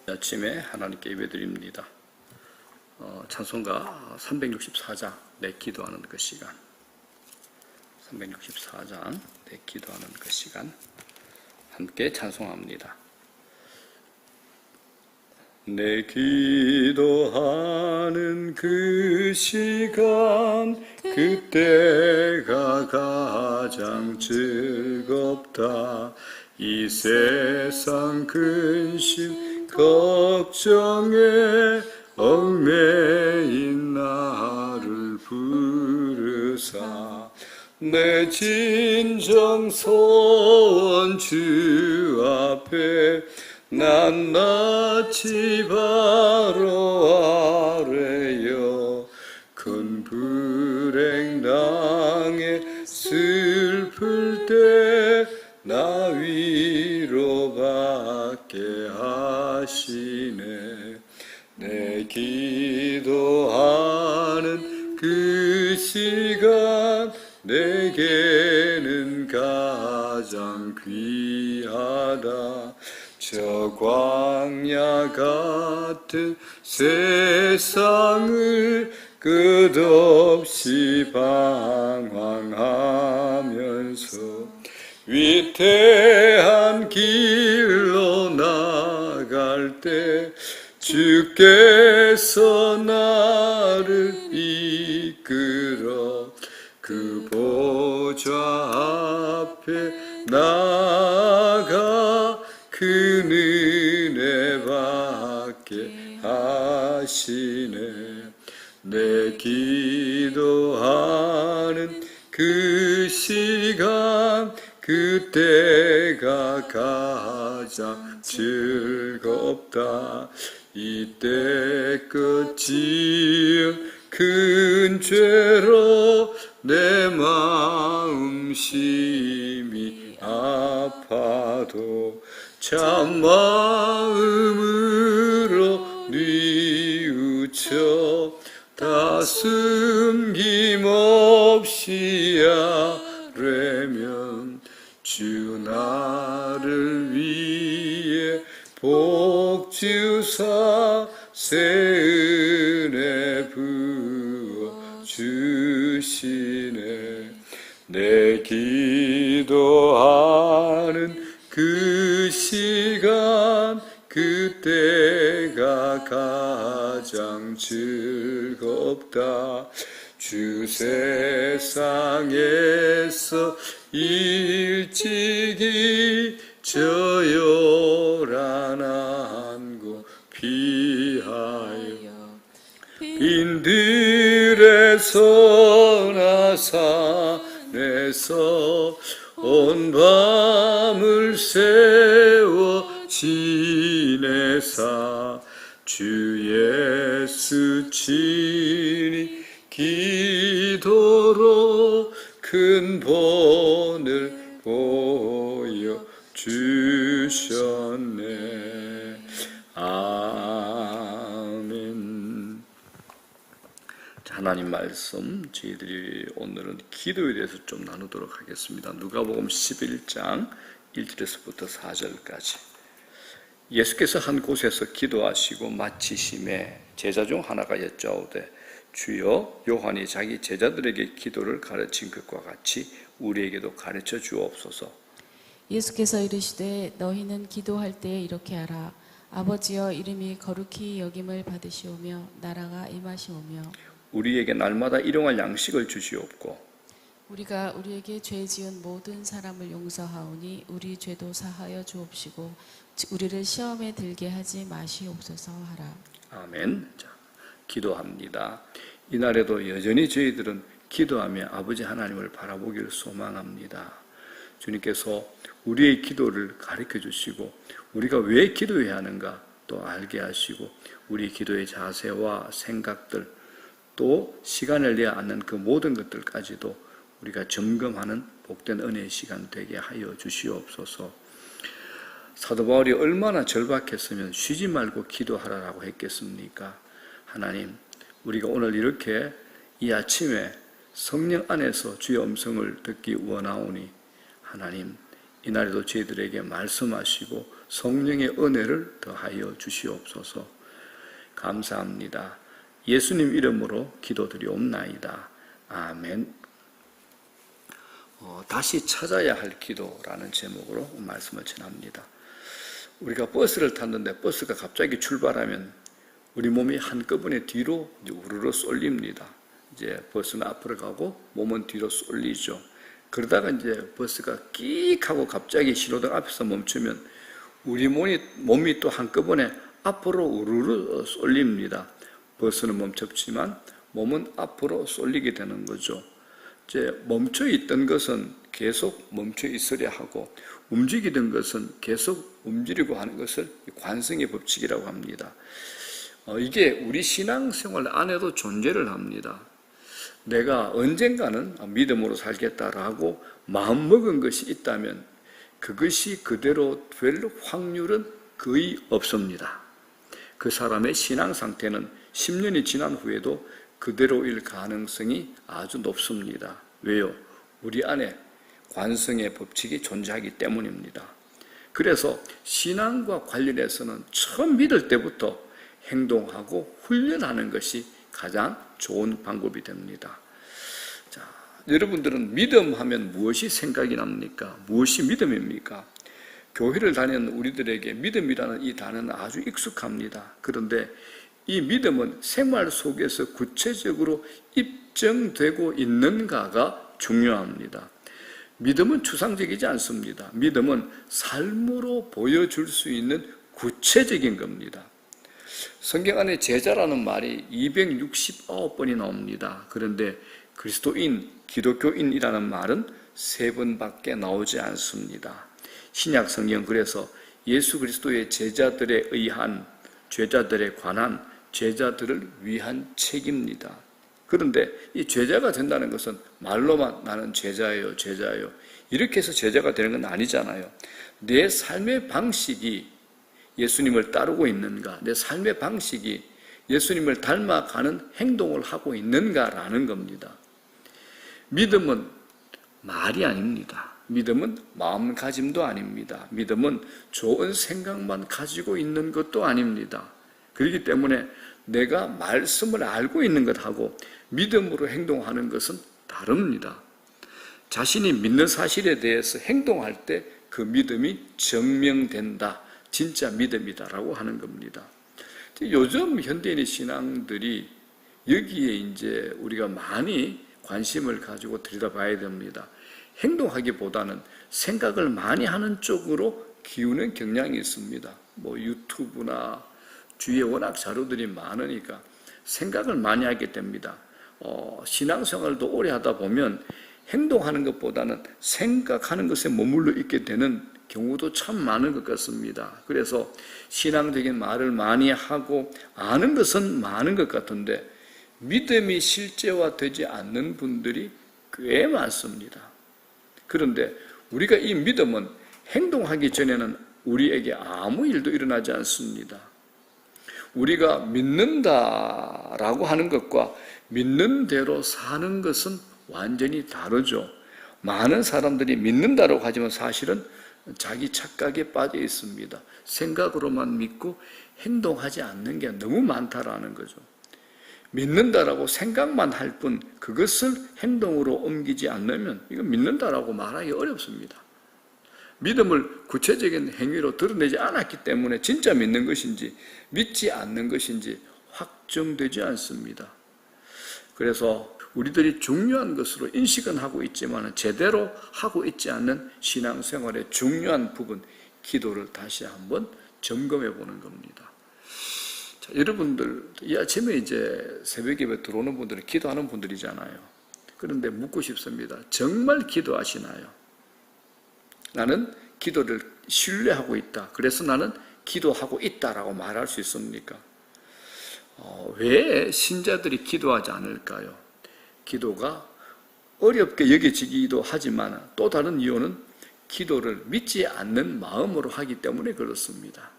아침에 하나님께 예배드립니다. 찬송가 364장 내 기도하는 그 시간, 364장 내 기도하는 그 시간 함께 찬송합니다. 내 기도하는 그 시간, 그때가 가장 즐겁다. 이 세상 근심 걱정에 얽매인 나를 부르사 내 진정 소원 주 앞에 낱낱이 바로 아뢰어 큰 불행 당해 슬플 때 나 위로받게 하시네. 내 기도하는 그 시간 내게는 가장 귀하다. 저 광야 같은 세상을 끝없이 방황하면서 위태한 길로 나갈 때 주께서 나를 이끌어 그 보좌 앞에 나가 그 은혜 받게 하시네. 내 기도하는 그 시간 그때가 가장 즐겁다. 이때 끝이은 큰 죄로 내 마음 심히 아파도 참 마음으로 뉘우쳐 다 숨김없이 아뢰면 주 나를 위해 복 주사 새 은혜 부어 주시네. 내 기도하는 그 시간 그때가 가장 즐겁다. 주 세상에서 일찍이 저 요란한 곳 피하여 빈들의 소나 산에서 온 밤을 세워 지내사 주 예수 친히 기도로 큰 본을 보여주셨네. 아멘. 하나님 말씀 저희들이 오늘은 기도에 대해서 좀 나누도록 하겠습니다. 누가복음 11장 1절에서부터 4절까지. 예수께서 한 곳에서 기도하시고 마치심에 제자 중 하나가 여짜오되 주여 요한이 자기 제자들에게 기도를 가르친 것과 같이 우리에게도 가르쳐 주옵소서. 예수께서 이르시되 너희는 기도할 때에 이렇게 하라. 아버지여 이름이 거룩히 여김을 받으시오며 나라가 임하시오며 우리에게 날마다 일용할 양식을 주시옵고 우리가 우리에게 죄 지은 모든 사람을 용서하오니 우리 죄도 사하여 주옵시고 우리를 시험에 들게 하지 마시옵소서 하라. 아멘. 자, 기도합니다. 이날에도 여전히 저희들은 기도하며 아버지 하나님을 바라보기를 소망합니다. 주님께서 우리의 기도를 가르쳐 주시고 우리가 왜 기도해야 하는가 또 알게 하시고 우리 기도의 자세와 생각들 또 시간을 내야 하는 그 모든 것들까지도 우리가 점검하는 복된 은혜의 시간 되게 하여 주시옵소서. 사도 바울이 얼마나 절박했으면 쉬지 말고 기도하라라고 했겠습니까? 하나님, 우리가 오늘 이렇게 이 아침에 성령 안에서 주의 음성을 듣기 원하오니 하나님, 이날에도 저희들에게 말씀하시고 성령의 은혜를 더하여 주시옵소서. 감사합니다. 예수님 이름으로 기도드리옵나이다. 아멘. 다시 찾아야 할 기도라는 제목으로 말씀을 전합니다. 우리가 버스를 탔는데 버스가 갑자기 출발하면 우리 몸이 한꺼번에 뒤로 우르르 쏠립니다. 이제 버스는 앞으로 가고 몸은 뒤로 쏠리죠. 그러다가 이제 버스가 끼익 하고 갑자기 신호등 앞에서 멈추면 우리 몸이 또 한꺼번에 앞으로 우르르 쏠립니다. 버스는 멈췄지만 몸은 앞으로 쏠리게 되는 거죠. 이제 멈춰 있던 것은 계속 멈춰 있으려 하고 움직이던 것은 계속 움직이고 하는 것을 관성의 법칙이라고 합니다. 이게 우리 신앙생활 안에도 존재를 합니다. 내가 언젠가는 믿음으로 살겠다라고 마음먹은 것이 있다면 그것이 그대로 될 확률은 거의 없습니다. 그 사람의 신앙 상태는 10년이 지난 후에도 그대로일 가능성이 아주 높습니다. 왜요? 우리 안에 관성의 법칙이 존재하기 때문입니다. 그래서 신앙과 관련해서는 처음 믿을 때부터 행동하고 훈련하는 것이 가장 좋은 방법이 됩니다. 자, 여러분들은 믿음하면 무엇이 생각이 납니까? 무엇이 믿음입니까? 교회를 다니는 우리들에게 믿음이라는 이 단어는 아주 익숙합니다. 그런데 이 믿음은 생활 속에서 구체적으로 입증되고 있는가가 중요합니다. 믿음은 추상적이지 않습니다. 믿음은 삶으로 보여줄 수 있는 구체적인 겁니다. 성경 안에 제자라는 말이 269번이 나옵니다. 그런데 그리스도인, 기독교인이라는 말은 3번밖에 나오지 않습니다. 신약 성경 그래서 예수 그리스도의 제자들에 의한, 제자들에 관한, 제자들을 위한 책입니다. 그런데 이 제자가 된다는 것은 말로만 나는 제자예요, 제자예요. 이렇게 해서 제자가 되는 건 아니잖아요. 내 삶의 방식이 예수님을 따르고 있는가, 내 삶의 방식이 예수님을 닮아가는 행동을 하고 있는가라는 겁니다. 믿음은 말이 아닙니다. 믿음은 마음가짐도 아닙니다. 믿음은 좋은 생각만 가지고 있는 것도 아닙니다. 그렇기 때문에 내가 말씀을 알고 있는 것하고 믿음으로 행동하는 것은 다릅니다. 자신이 믿는 사실에 대해서 행동할 때 그 믿음이 증명된다. 진짜 믿음이다라고 하는 겁니다. 요즘 현대인의 신앙들이 여기에 이제 우리가 많이 관심을 가지고 들여다봐야 됩니다. 행동하기보다는 생각을 많이 하는 쪽으로 기우는 경향이 있습니다. 유튜브나 주위에 워낙 자료들이 많으니까 생각을 많이 하게 됩니다. 신앙생활도 오래 하다 보면 행동하는 것보다는 생각하는 것에 머물러 있게 되는 경우도 참 많은 것 같습니다. 그래서 신앙적인 말을 많이 하고 아는 것은 많은 것 같은데 믿음이 실제화되지 않는 분들이 꽤 많습니다. 그런데 우리가 이 믿음은 행동하기 전에는 우리에게 아무 일도 일어나지 않습니다. 우리가 믿는다라고 하는 것과 믿는 대로 사는 것은 완전히 다르죠. 많은 사람들이 믿는다라고 하지만 사실은 자기 착각에 빠져 있습니다. 생각으로만 믿고 행동하지 않는 게 너무 많다라는 거죠. 믿는다라고 생각만 할 뿐 그것을 행동으로 옮기지 않으면 이건 믿는다라고 말하기 어렵습니다. 믿음을 구체적인 행위로 드러내지 않았기 때문에 진짜 믿는 것인지 믿지 않는 것인지 확정되지 않습니다. 그래서 우리들이 중요한 것으로 인식은 하고 있지만 제대로 하고 있지 않는 신앙생활의 중요한 부분, 기도를 다시 한번 점검해 보는 겁니다. 자, 여러분들 이 아침에 이제 새벽 예배 들어오는 분들은 기도하는 분들이잖아요. 그런데 묻고 싶습니다. 정말 기도하시나요? 나는 기도를 신뢰하고 있다. 그래서 나는 기도하고 있다라고 말할 수 있습니까? 왜 신자들이 기도하지 않을까요? 기도가 어렵게 여겨지기도 하지만 또 다른 이유는 기도를 믿지 않는 마음으로 하기 때문에 그렇습니다.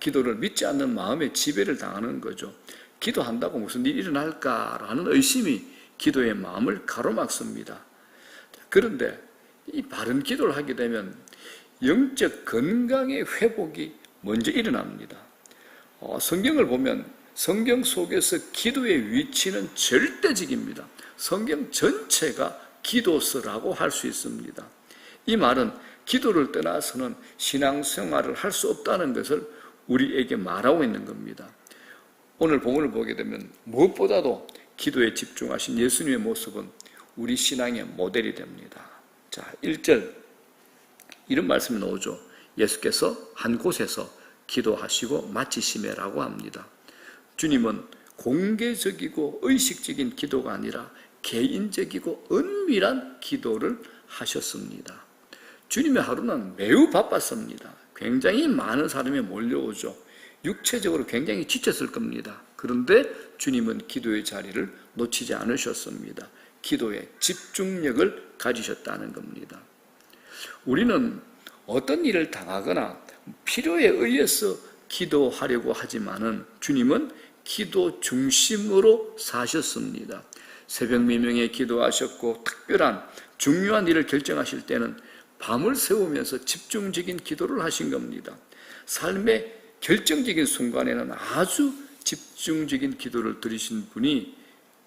기도를 믿지 않는 마음에 지배를 당하는 거죠. 기도한다고 무슨 일이 일어날까라는 의심이 기도의 마음을 가로막습니다. 그런데 이 바른 기도를 하게 되면 영적 건강의 회복이 먼저 일어납니다. 성경을 보면 성경 속에서 기도의 위치는 절대적입니다. 성경 전체가 기도서라고 할 수 있습니다. 이 말은 기도를 떠나서는 신앙생활을 할 수 없다는 것을 우리에게 말하고 있는 겁니다. 오늘 본문을 보게 되면 무엇보다도 기도에 집중하신 예수님의 모습은 우리 신앙의 모델이 됩니다. 자, 1절 이런 말씀이 나오죠. 예수께서 한 곳에서 기도하시고 마치시매라고 합니다. 주님은 공개적이고 의식적인 기도가 아니라 개인적이고 은밀한 기도를 하셨습니다. 주님의 하루는 매우 바빴습니다. 굉장히 많은 사람이 몰려오죠. 육체적으로 굉장히 지쳤을 겁니다. 그런데 주님은 기도의 자리를 놓치지 않으셨습니다. 기도에 집중력을 가지셨다는 겁니다. 우리는 어떤 일을 당하거나 필요에 의해서 기도하려고 하지만은 주님은 기도 중심으로 사셨습니다. 새벽 미명에 기도하셨고 특별한 중요한 일을 결정하실 때는 밤을 새우면서 집중적인 기도를 하신 겁니다. 삶의 결정적인 순간에는 아주 집중적인 기도를 드리신 분이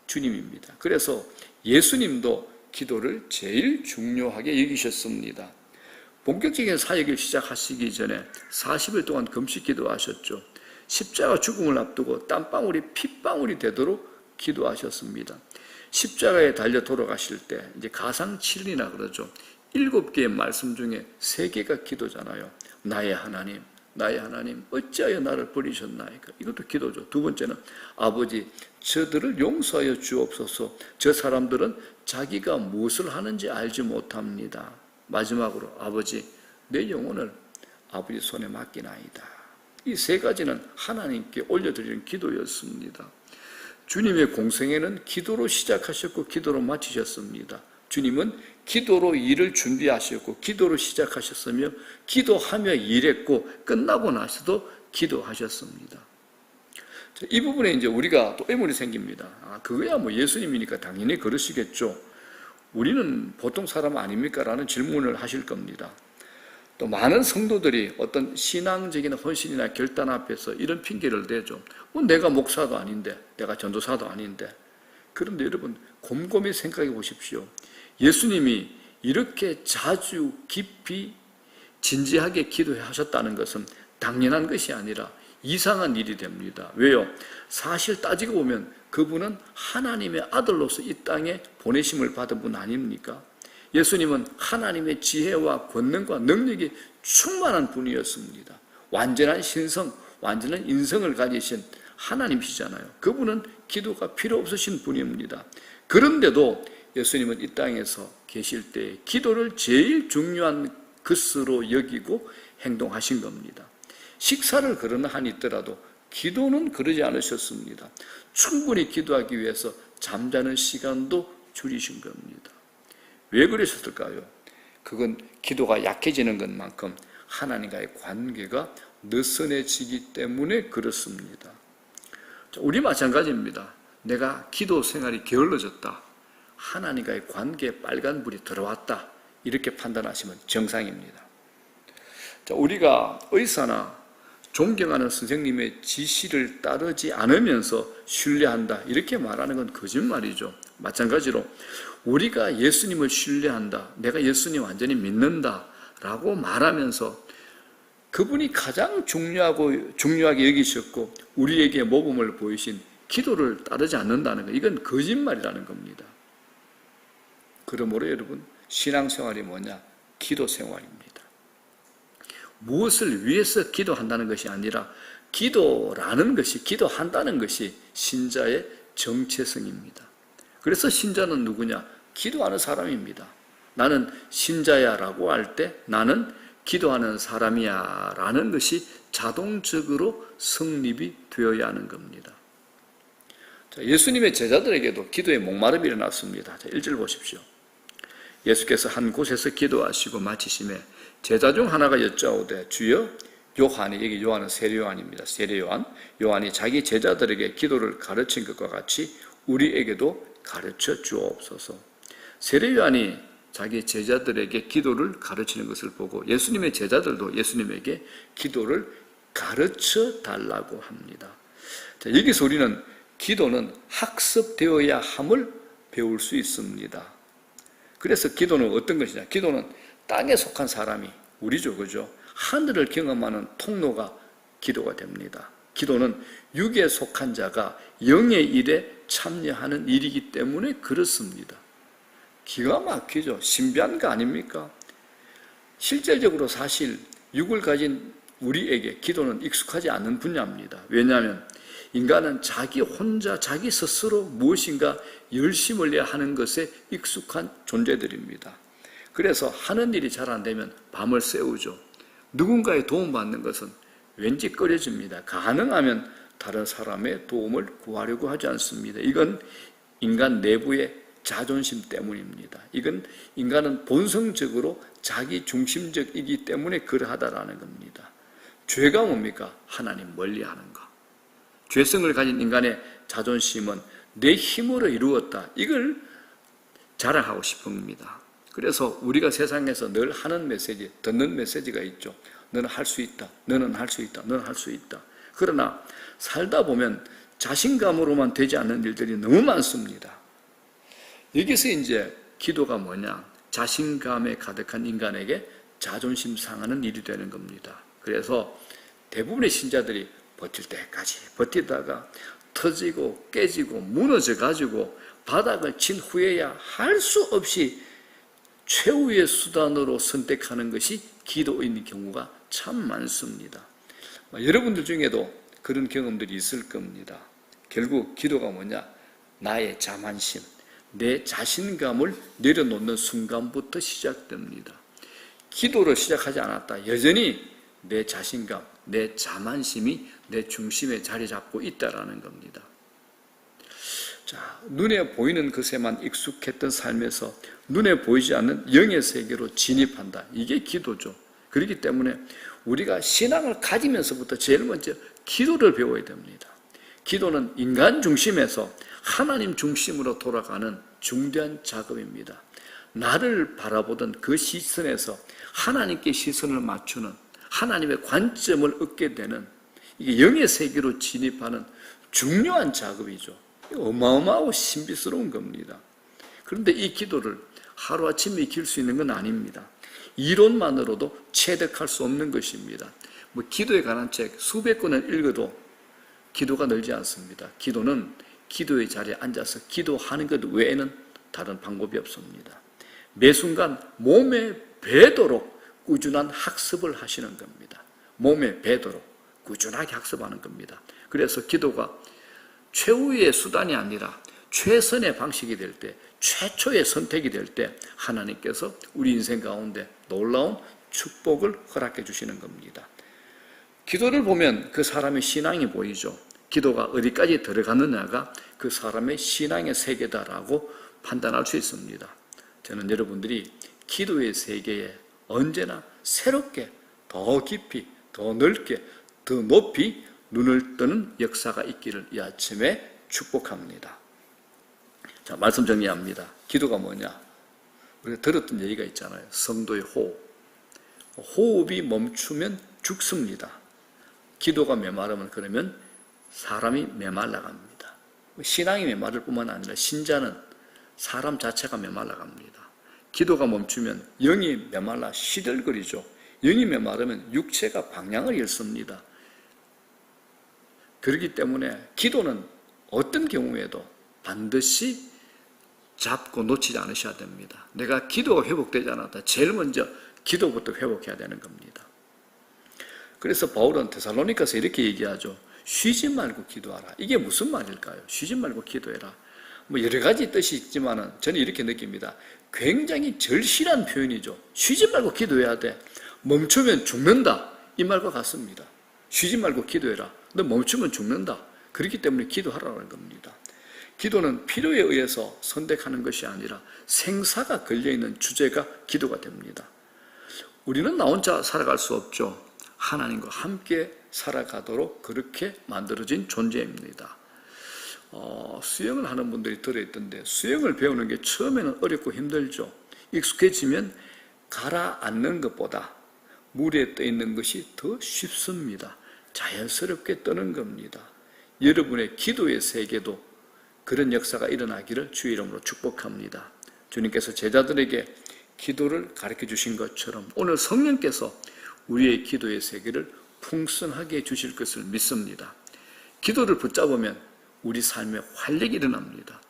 주님입니다. 그래서 예수님도 기도를 제일 중요하게 여기셨습니다. 본격적인 사역을 시작하시기 전에 40일 동안 금식 기도하셨죠. 십자가 죽음을 앞두고 땀방울이 핏방울이 되도록 기도하셨습니다. 십자가에 달려 돌아가실 때 이제 가상 7이나 그러죠. 7개의 말씀 중에 3개가 기도잖아요. 나의 하나님, 나의 하나님, 어찌하여 나를 버리셨나이까? 이것도 기도죠. 두 번째는 아버지, 저들을 용서하여 주옵소서. 저 사람들은 자기가 무엇을 하는지 알지 못합니다. 마지막으로 아버지, 내 영혼을 아버지 손에 맡기나이다. 이 3가지는 하나님께 올려드리는 기도였습니다. 주님의 공생애는 기도로 시작하셨고 기도로 마치셨습니다. 주님은 기도로 일을 준비하셨고 기도로 시작하셨으며 기도하며 일했고 끝나고 나서도 기도하셨습니다. 이 부분에 이제 우리가 또 의문이 생깁니다. 그거야 뭐 예수님이니까 당연히 그러시겠죠. 우리는 보통 사람 아닙니까? 라는 질문을 하실 겁니다. 또 많은 성도들이 어떤 신앙적인 헌신이나 결단 앞에서 이런 핑계를 대죠. 내가 목사도 아닌데, 내가 전도사도 아닌데. 그런데 여러분 곰곰이 생각해 보십시오. 예수님이 이렇게 자주 깊이 진지하게 기도하셨다는 것은 당연한 것이 아니라 이상한 일이 됩니다. 왜요? 사실 따지고 보면 그분은 하나님의 아들로서 이 땅에 보내심을 받은 분 아닙니까? 예수님은 하나님의 지혜와 권능과 능력이 충만한 분이었습니다. 완전한 신성, 완전한 인성을 가지신 하나님이시잖아요. 그분은 기도가 필요 없으신 분입니다. 그런데도 예수님은 이 땅에서 계실 때 기도를 제일 중요한 것으로 여기고 행동하신 겁니다. 식사를 그러나 한이 있더라도 기도는 그러지 않으셨습니다. 충분히 기도하기 위해서 잠자는 시간도 줄이신 겁니다. 왜 그러셨을까요? 그건 기도가 약해지는 것만큼 하나님과의 관계가 느슨해지기 때문에 그렇습니다. 우리 마찬가지입니다. 내가 기도 생활이 게을러졌다. 하나님과의 관계에 빨간불이 들어왔다. 이렇게 판단하시면 정상입니다. 우리가 의사나 존경하는 선생님의 지시를 따르지 않으면서 신뢰한다. 이렇게 말하는 건 거짓말이죠. 마찬가지로 우리가 예수님을 신뢰한다. 내가 예수님 완전히 믿는다. 라고 말하면서 그분이 가장 중요하게 여기셨고 우리에게 모범을 보이신 기도를 따르지 않는다는 것. 이건 거짓말이라는 겁니다. 그러므로 여러분 신앙생활이 뭐냐? 기도생활입니다. 무엇을 위해서 기도한다는 것이 아니라 기도라는 것이, 기도한다는 것이 신자의 정체성입니다. 그래서 신자는 누구냐? 기도하는 사람입니다. 나는 신자야 라고 할 때 나는 기도하는 사람이야 라는 것이 자동적으로 성립이 되어야 하는 겁니다. 예수님의 제자들에게도 기도의 목마름이 일어났습니다. 1절 보십시오. 예수께서 한 곳에서 기도하시고 마치심에 제자 중 하나가 여짜오되 주여, 요한이, 여기 요한은 세례 요한입니다. 세례 요한. 요한이 자기 제자들에게 기도를 가르친 것과 같이 우리에게도 가르쳐 주옵소서. 세례 요한이 자기 제자들에게 기도를 가르치는 것을 보고 예수님의 제자들도 예수님에게 기도를 가르쳐 달라고 합니다. 자, 여기서 우리는 기도는 학습되어야 함을 배울 수 있습니다. 그래서 기도는 어떤 것이냐? 기도는 땅에 속한 사람이 우리죠, 그죠? 하늘을 경험하는 통로가 기도가 됩니다. 기도는 육에 속한 자가 영의 일에 참여하는 일이기 때문에 그렇습니다. 기가 막히죠. 신비한 거 아닙니까? 실질적으로 사실 육을 가진 우리에게 기도는 익숙하지 않은 분야입니다. 왜냐하면 인간은 자기 혼자 자기 스스로 무엇인가 열심을 내야 하는 것에 익숙한 존재들입니다. 그래서 하는 일이 잘 안 되면 밤을 새우죠. 누군가의 도움받는 것은 왠지 꺼려집니다. 가능하면 다른 사람의 도움을 구하려고 하지 않습니다. 이건 인간 내부의 자존심 때문입니다. 이건 인간은 본성적으로 자기 중심적이기 때문에 그러하다라는 겁니다. 죄가 뭡니까? 하나님 멀리하는 거. 죄성을 가진 인간의 자존심은 내 힘으로 이루었다. 이걸 자랑하고 싶은 겁니다. 그래서 우리가 세상에서 늘 하는 메시지, 듣는 메시지가 있죠. 너는 할 수 있다. 너는 할 수 있다. 너는 할 수 있다. 그러나 살다 보면 자신감으로만 되지 않는 일들이 너무 많습니다. 여기서 이제 기도가 뭐냐? 자신감에 가득한 인간에게 자존심 상하는 일이 되는 겁니다. 그래서 대부분의 신자들이 버틸 때까지 버티다가 터지고 깨지고 무너져 가지고 바닥을 친 후에야 할 수 없이 최후의 수단으로 선택하는 것이 기도인 경우가 참 많습니다. 여러분들 중에도 그런 경험들이 있을 겁니다. 결국 기도가 뭐냐? 나의 자만심, 내 자신감을 내려놓는 순간부터 시작됩니다. 기도를 시작하지 않았다. 여전히 내 자신감, 내 자만심이 내 중심에 자리 잡고 있다라는 겁니다. 자, 눈에 보이는 것에만 익숙했던 삶에서 눈에 보이지 않는 영의 세계로 진입한다. 이게 기도죠. 그렇기 때문에 우리가 신앙을 가지면서부터 제일 먼저 기도를 배워야 됩니다. 기도는 인간 중심에서 하나님 중심으로 돌아가는 중대한 작업입니다. 나를 바라보던 그 시선에서 하나님께 시선을 맞추는 하나님의 관점을 얻게 되는 이게 영의 세계로 진입하는 중요한 작업이죠. 어마어마하고 신비스러운 겁니다. 그런데 이 기도를 하루아침에 익힐 수 있는 건 아닙니다. 이론만으로도 체득할 수 없는 것입니다. 기도에 관한 책 수백 권을 읽어도 기도가 늘지 않습니다. 기도는 기도의 자리에 앉아서 기도하는 것 외에는 다른 방법이 없습니다. 매 순간 몸에 배도록 꾸준한 학습을 하시는 겁니다. 몸에 배도록 꾸준하게 학습하는 겁니다. 그래서 기도가 최후의 수단이 아니라 최선의 방식이 될 때, 최초의 선택이 될 때 하나님께서 우리 인생 가운데 놀라운 축복을 허락해 주시는 겁니다. 기도를 보면 그 사람의 신앙이 보이죠. 기도가 어디까지 들어가느냐가 그 사람의 신앙의 세계다라고 판단할 수 있습니다. 저는 여러분들이 기도의 세계에 언제나 새롭게, 더 깊이, 더 넓게, 더 높이 눈을 뜨는 역사가 있기를 이 아침에 축복합니다. 자, 말씀 정리합니다. 기도가 뭐냐? 우리가 들었던 얘기가 있잖아요. 성도의 호흡. 호흡이 멈추면 죽습니다. 기도가 메마르면 그러면 사람이 메말라갑니다. 신앙이 메마를 뿐만 아니라 신자는 사람 자체가 메말라갑니다. 기도가 멈추면 영이 메말라 시들거리죠. 영이 메마르면 육체가 방향을 잃습니다. 그렇기 때문에 기도는 어떤 경우에도 반드시 잡고 놓치지 않으셔야 됩니다. 내가 기도가 회복되지 않았다. 제일 먼저 기도부터 회복해야 되는 겁니다. 그래서 바울은 데살로니가서 이렇게 얘기하죠. 쉬지 말고 기도하라. 이게 무슨 말일까요? 쉬지 말고 기도해라. 여러 가지 뜻이 있지만은 저는 이렇게 느낍니다. 굉장히 절실한 표현이죠. 쉬지 말고 기도해야 돼. 멈추면 죽는다. 이 말과 같습니다. 쉬지 말고 기도해라. 너 멈추면 죽는다. 그렇기 때문에 기도하라는 겁니다. 기도는 필요에 의해서 선택하는 것이 아니라 생사가 걸려있는 주제가 기도가 됩니다. 우리는 나 혼자 살아갈 수 없죠. 하나님과 함께 살아가도록 그렇게 만들어진 존재입니다. 수영을 하는 분들이 들어있던데 수영을 배우는 게 처음에는 어렵고 힘들죠. 익숙해지면 가라앉는 것보다 물에 떠 있는 것이 더 쉽습니다. 자연스럽게 떠는 겁니다. 여러분의 기도의 세계도 그런 역사가 일어나기를 주의 이름으로 축복합니다. 주님께서 제자들에게 기도를 가르쳐 주신 것처럼 오늘 성령께서 우리의 기도의 세계를 풍성하게 해주실 것을 믿습니다. 기도를 붙잡으면 우리 삶에 활력이 일어납니다.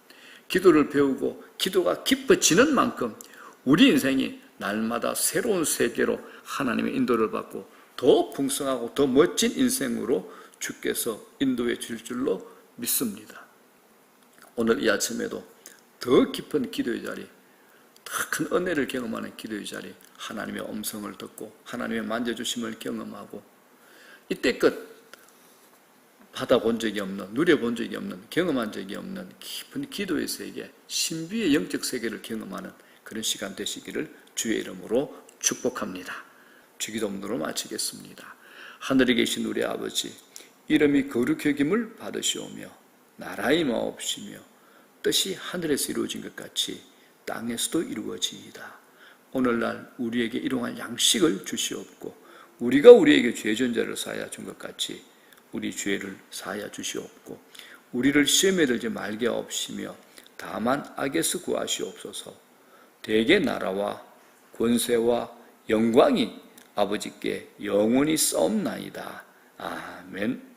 기도를 배우고 기도가 깊어지는 만큼 우리 인생이 날마다 새로운 세계로 하나님의 인도를 받고 더 풍성하고 더 멋진 인생으로 주께서 인도해 줄 줄로 믿습니다. 오늘 이 아침에도 더 깊은 기도의 자리, 더 큰 은혜를 경험하는 기도의 자리, 하나님의 음성을 듣고 하나님의 만져주심을 경험하고 이때껏 받아본 적이 없는, 누려본 적이 없는, 경험한 적이 없는 깊은 기도의 세계, 신비의 영적 세계를 경험하는 그런 시간 되시기를 주의 이름으로 축복합니다. 주기도문으로 마치겠습니다. 하늘에 계신 우리 아버지, 이름이 거룩히 여김을 받으시오며 나라의 마옵시며 뜻이 하늘에서 이루어진 것 같이 땅에서도 이루어지이다. 오늘날 우리에게 일용할 양식을 주시옵고 우리가 우리에게 죄 진 자를 사하여 준 것 같이 우리 죄를 사하여 주시옵고 우리를 시험에 들지 말게 하옵시며 다만 악에서 구하시옵소서. 대개 나라와 권세와 영광이 아버지께 영원히 싸움나이다. 아멘.